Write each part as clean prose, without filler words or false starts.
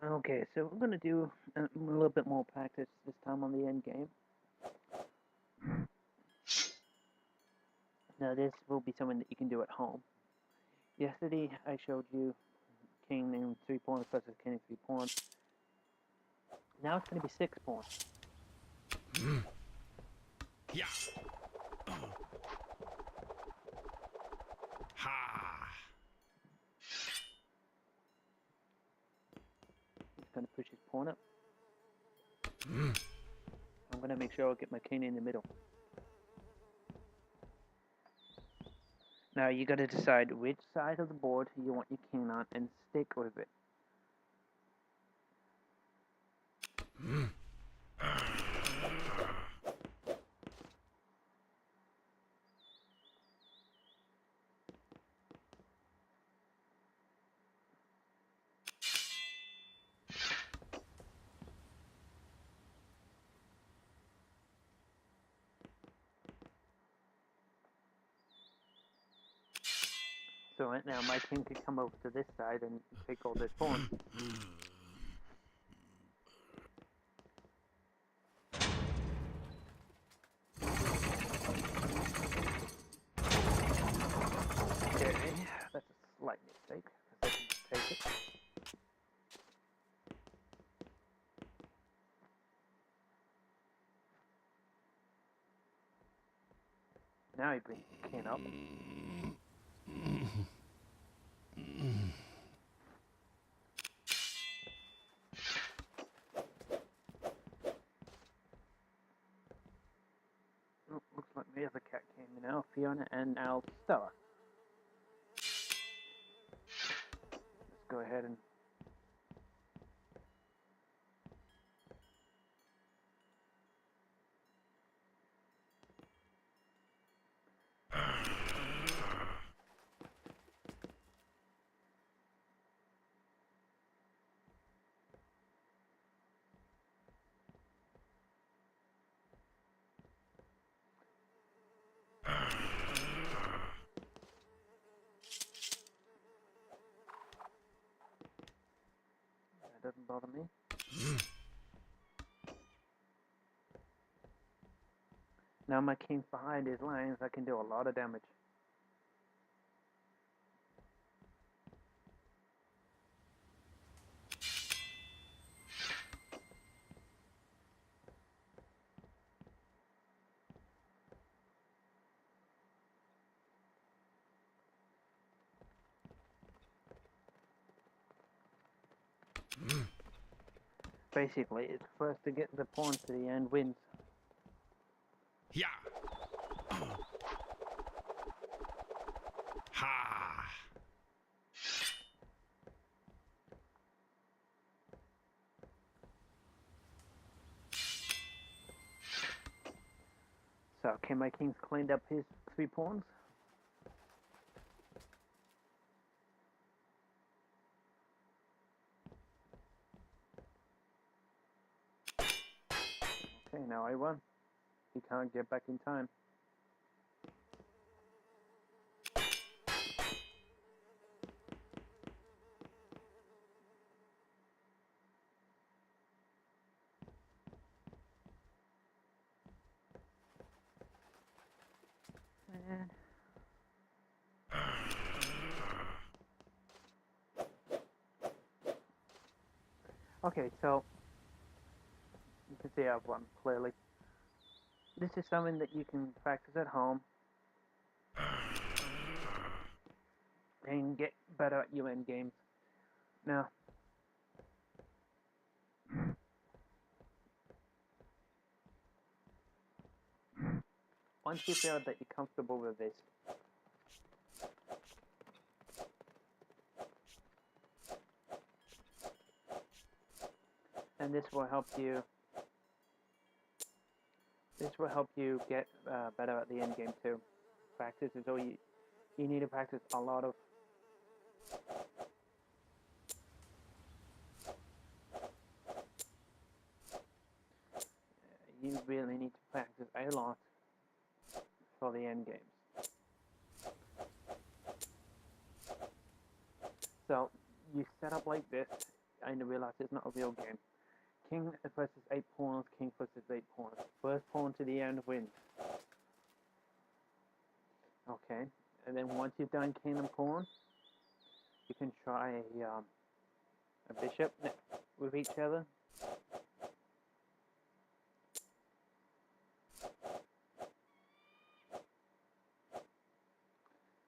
Okay, so we're gonna do a little bit more practice this time on the end game. Now this will be something that you can do at home. Yesterday I showed you king and 3 pawns versus king and 3 pawns. Now it's gonna be 6 pawns. Yeah. Ha. He's gonna push his pawn up. I'm gonna make sure I get my king in the middle. Now you gotta decide which side of the board you want your king on and stick with it. So right now my king could come over to this side and take all this pawn. Okay, that's a slight mistake. I can take it. Now he brings the king up. Oh, looks like the other cat came in now, Fiona and now Stella. Let's go ahead and that doesn't bother me. Now my king's behind his lines, I can do a lot of damage. Basically, it's first to get the pawn to the end wins. Yeah. Ha. So, okay, my king's cleaned up his 3 pawns. Okay, now I won. He can't get back in time. And okay, so you can see I've won clearly. This is something that you can practice at home and get better at your end games. Now, once you feel that you're comfortable with this, and this will help you. This will help you get better at the end game too. Practice is all you need to practice a lot of. You really need to practice a lot for the end games. So you set up like this. I realize it's not a real game. King versus 8 pawns, king versus 8 pawns. First pawn to the end wins. Okay, and then once you've done king and pawn, you can try a bishop with each other.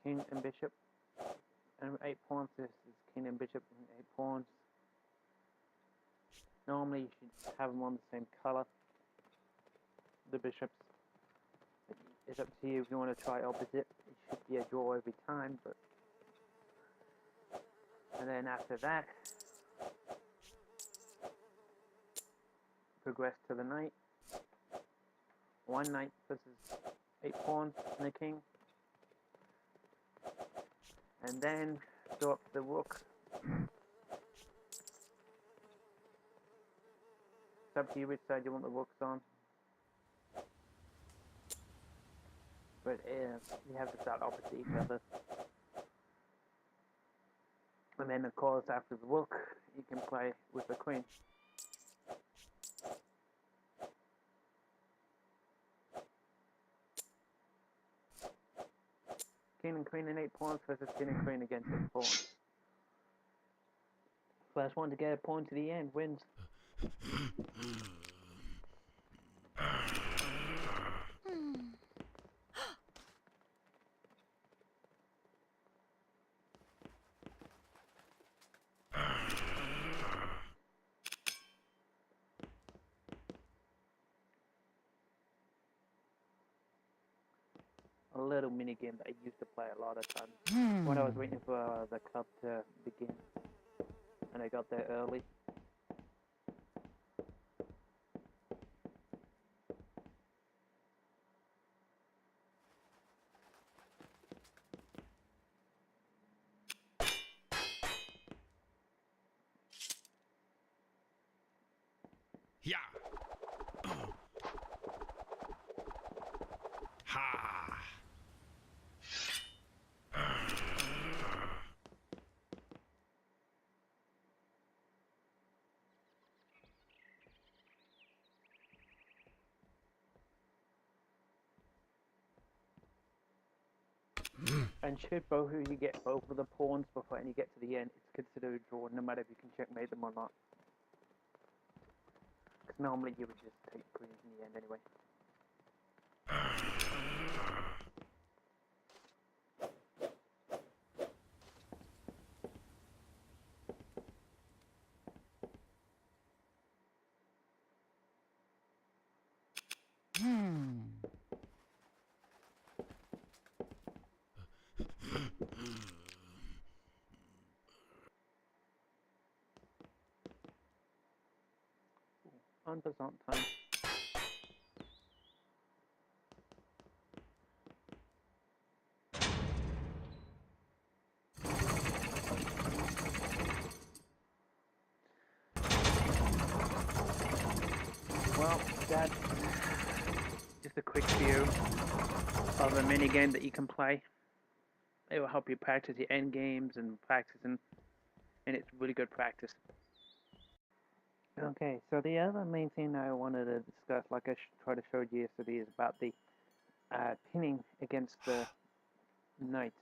King and bishop, and 8 pawns. This is king and bishop and 8 pawns. Normally you should have them on the same color, the bishops. It's up to you if you want to try opposite. It should be a draw every time, but... And then after that, progress to the knight. 1 knight versus 8 pawns and a king. And then go up to the rook. It's up to you which side you want the rooks on. But you have to start opposite each other. And then of course after the rook, you can play with the queen. King and queen and 8 pawns versus king and queen against 8 pawns. First one to get a pawn to the end wins. A little mini game that I used to play a lot of times when I was waiting for the club to begin, and I got there early. Yeah. Ha. And should both of you get both of the pawns before you get to the end, it's considered a draw, no matter if you can checkmate them or not. Because normally you would just take queens in the end anyway. On percent time. Well, that's just a quick view of a mini game that you can play. It will help you practice your end games and practicing, and it's really good practice. Okay, so the other main thing I wanted to discuss, like I tried to show you yesterday, is about the pinning against the knight.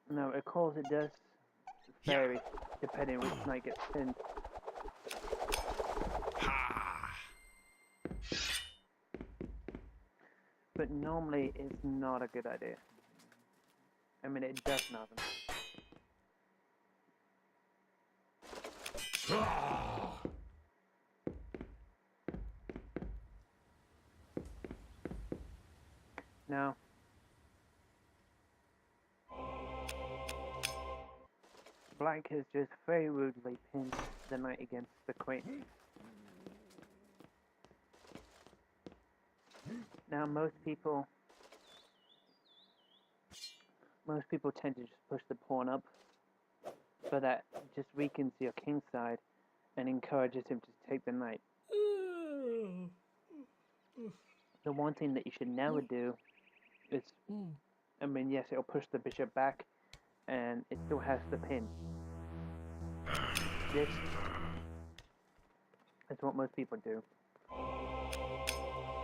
Now, of course, it does vary depending which knight gets pinned. Ha. But normally, it's not a good idea. I mean, it does nothing. Now, black has just very rudely pinned the knight against the queen. Now, most people tend to just push the pawn up, so that just weakens your king's side and encourages him to take the knight. The one thing that you should never do is, I mean, yes, it'll push the bishop back, and it still has the pin. this is what most people do.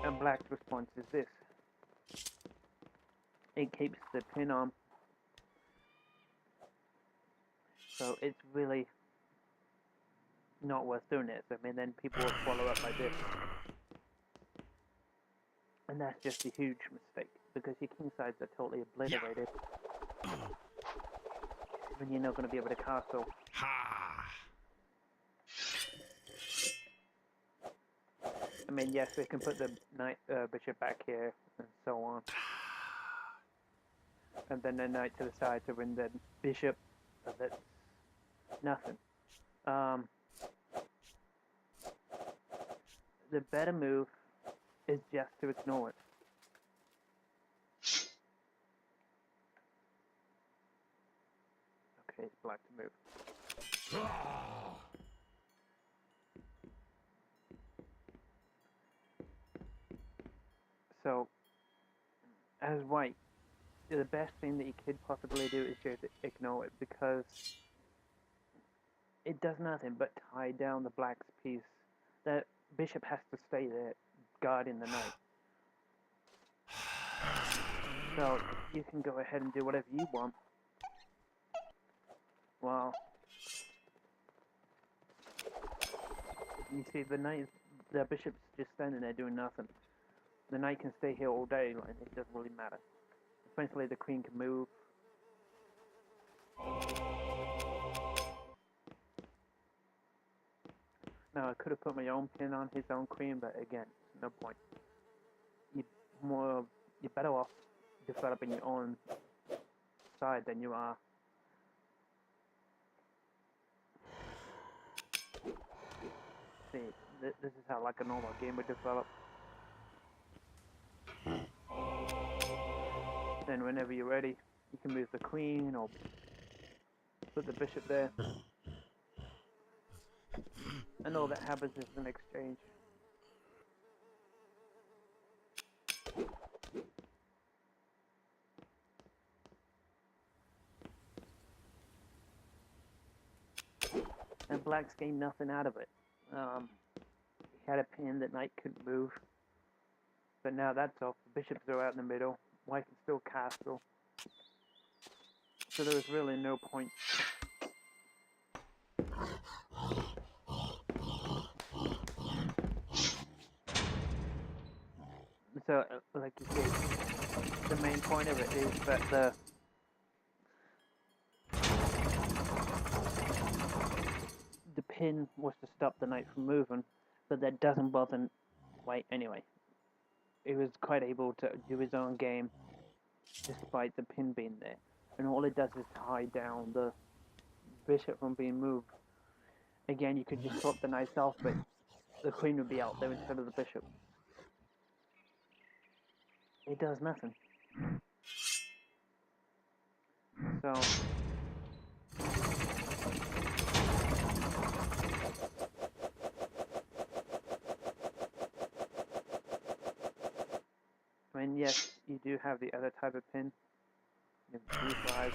And black's response is this. It keeps the pin on. So it's really not worth doing it. So, I mean, then people will follow up like this. And that's just a huge mistake, because your king sides are totally obliterated. And you're not going to be able to castle. Ha! I mean, yes, they can put the knight, bishop back here, and so on. And then the knight to the side to win the bishop, but that's nothing. The better move is just to ignore it. Okay, it's black to move. So, as white, the best thing that you could possibly do is just ignore it, because it does nothing but tie down the black's piece. The bishop has to stay there, guarding the knight. So, you can go ahead and do whatever you want. Well, you see, the bishop's just standing there doing nothing. The knight can stay here all day, like, it doesn't really matter. Eventually the queen can move. Now I could have put my own pin on his own queen, but again, no point. You're better off developing your own side than you are. See, this is how like a normal game would develop. Then whenever you're ready, you can move the queen or put the bishop there. And all that happens is an exchange. And black's gained nothing out of it. He had a pin that knight couldn't move. But now that's off. The bishops are out in the middle. White can still castle. So there was really no point. So, like you see, the main point of it is that the pin was to stop the knight from moving, but that doesn't bother White anyway. He was quite able to do his own game despite the pin being there. And all it does is tie down the bishop from being moved. Again, you could just swap the knights off, but the queen would be out there instead of the bishop. It does nothing. So, I mean, yes, you do have the other type of pin. You have D5.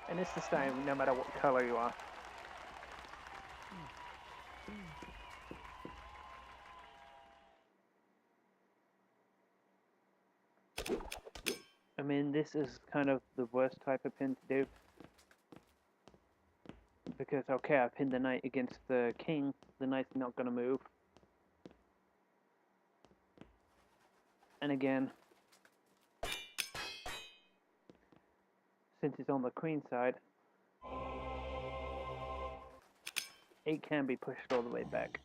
And it's the same no matter what color you are. I mean, this is kind of the worst type of pin to do. Because, okay, I pinned the knight against the king. The knight's not going to move. And again, since it's on the queen side, it can be pushed all the way back.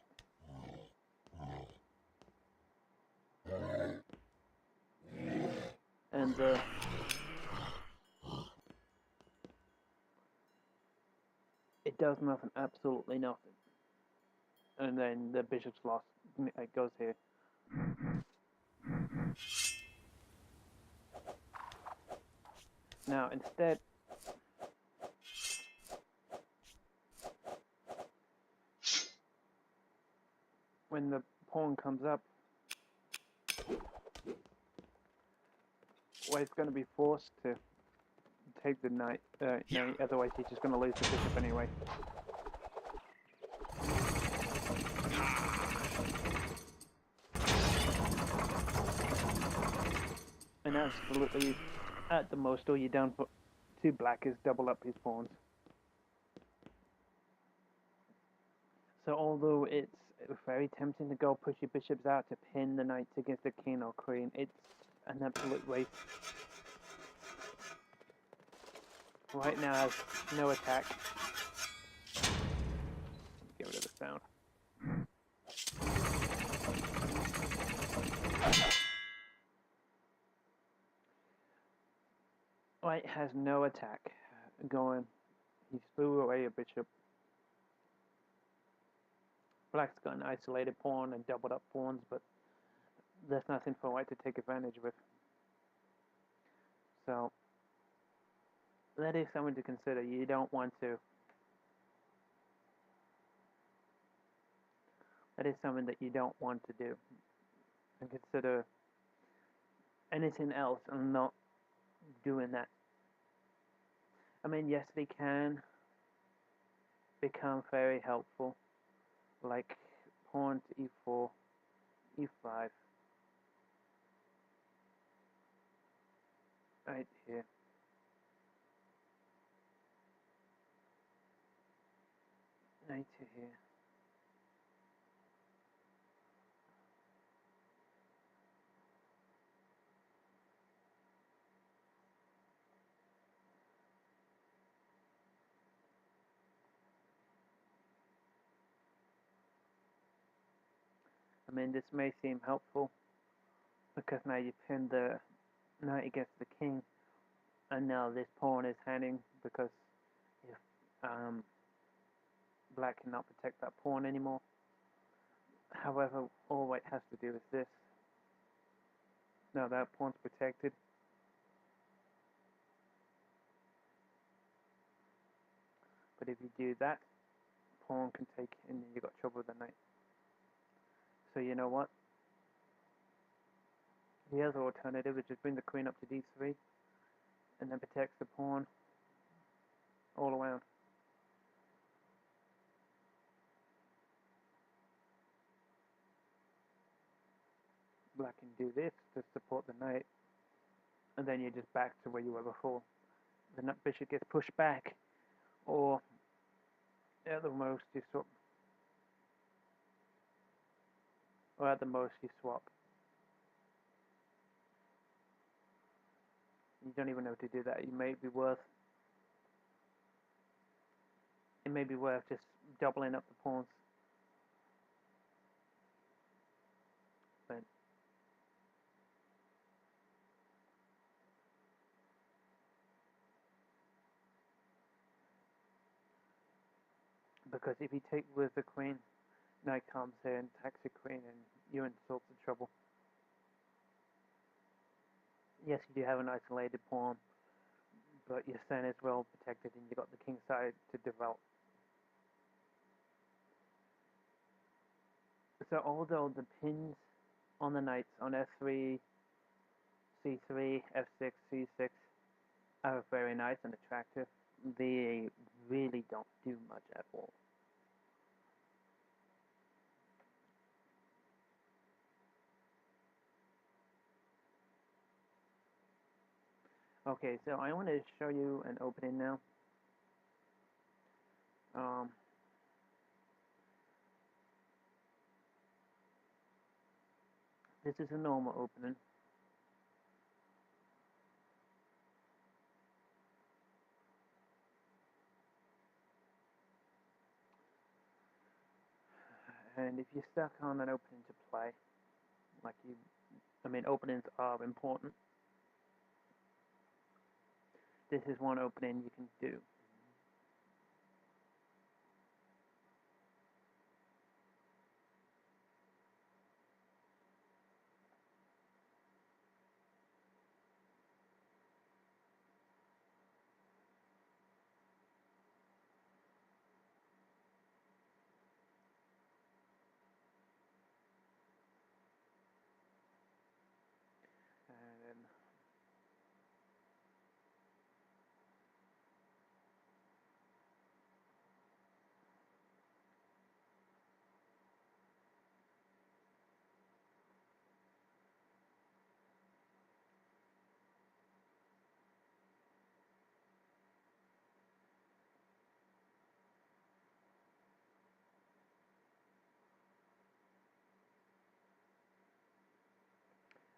And it does nothing, absolutely nothing. And then the bishop's lost. It goes here. Now, instead, when the pawn comes up, white's going to be forced to take the knight, Yeah. otherwise he's just going to lose the bishop anyway. And absolutely, at the most, all you're down for to black is double up his pawns. So although it's very tempting to go push your bishops out to pin the knights against the king or queen, it's an absolute waste. White now has no attack. Get rid of the sound. White has no attack going. He threw away a bishop. Black's got an isolated pawn and doubled up pawns, but there's nothing for white to take advantage with. So that is something to consider. You don't want to. That is something that you don't want to do. And consider anything else and not doing that. I mean, yes, they can become very helpful, like pawn to e4, e5, right here. Knight to here. I mean, this may seem helpful because now you pin the knight against the king, and now this pawn is hanging because if black cannot protect that pawn anymore. However, all white has to do is this. Now that pawn's protected. But if you do that, pawn can take, and then you got trouble with the knight. So you know what? The other alternative is just bring the queen up to d3, and then protects the pawn all around. Black can do this to support the knight, and then you're just back to where you were before. The bishop gets pushed back, or at the most you swap, or at the most you swap. You don't even have to do that. It may be worth just doubling up the pawns. But because if you take with the queen, knight comes here and attacks the queen, and you're in sorts of trouble. Yes, you do have an isolated pawn, but your center is well protected, and you got the king side to develop. So although the pins on the knights on f3, c3, f6, c6 are very nice and attractive, they really don't do much at all. Okay, so I want to show you an opening now. This is a normal opening. And if you're stuck on an opening to play, openings are important. This is one opening you can do.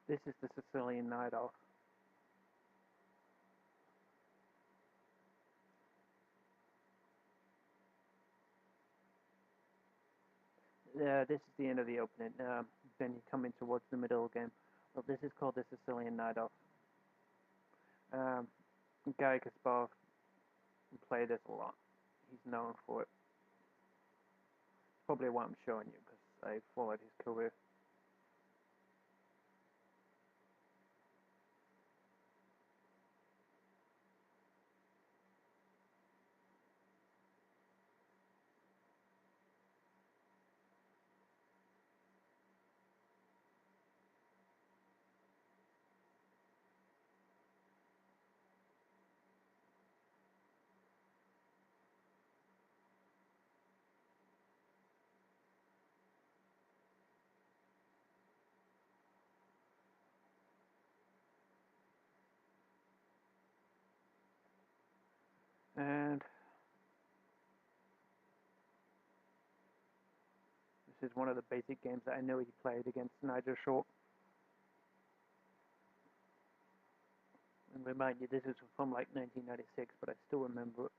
This is the Sicilian Night Off. This is the end of the opening. Then you come in towards the middle again. Well, this is called the Sicilian Night Off. Garry Kasparov played this a lot. He's known for it. Probably why I'm showing you, because I followed his career. And this is one of the basic games that I know he played against Nigel Short. And remind you, this is from like 1996, but I still remember it.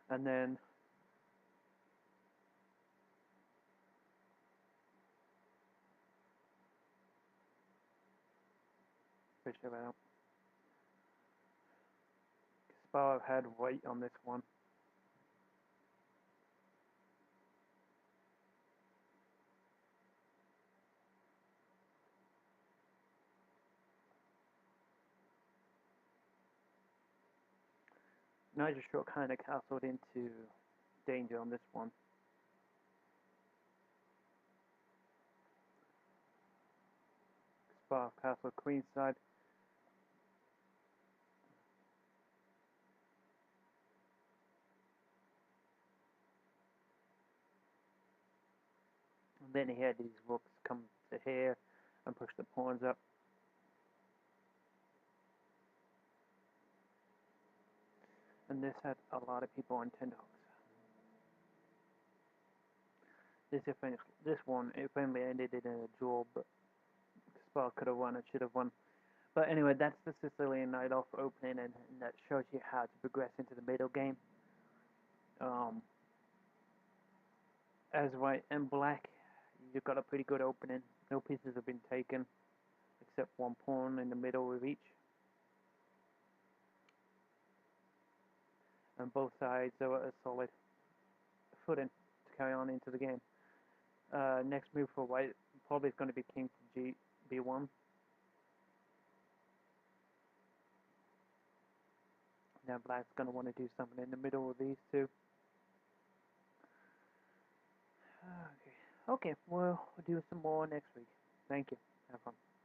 And then Fisher out. Kasparov had weight on this one. Nigel Short kind of castled into danger on this one. Kasparov castled queenside. And then he had these rooks come to here and push the pawns up. And this had a lot of people on 10 hooks. This one, it finally ended in a draw, but Kasparov could have won and should have won. But anyway, that's the Sicilian Night Off opening, and that shows you how to progress into the middle game. As white and black, you've got a pretty good opening. No pieces have been taken, except one pawn in the middle of each. And both sides are a solid footing to carry on into the game. Next move for white probably is going to be king to G, B1. Now black's going to want to do something in the middle of these two. Okay, well, we'll do some more next week. Thank you. Have fun.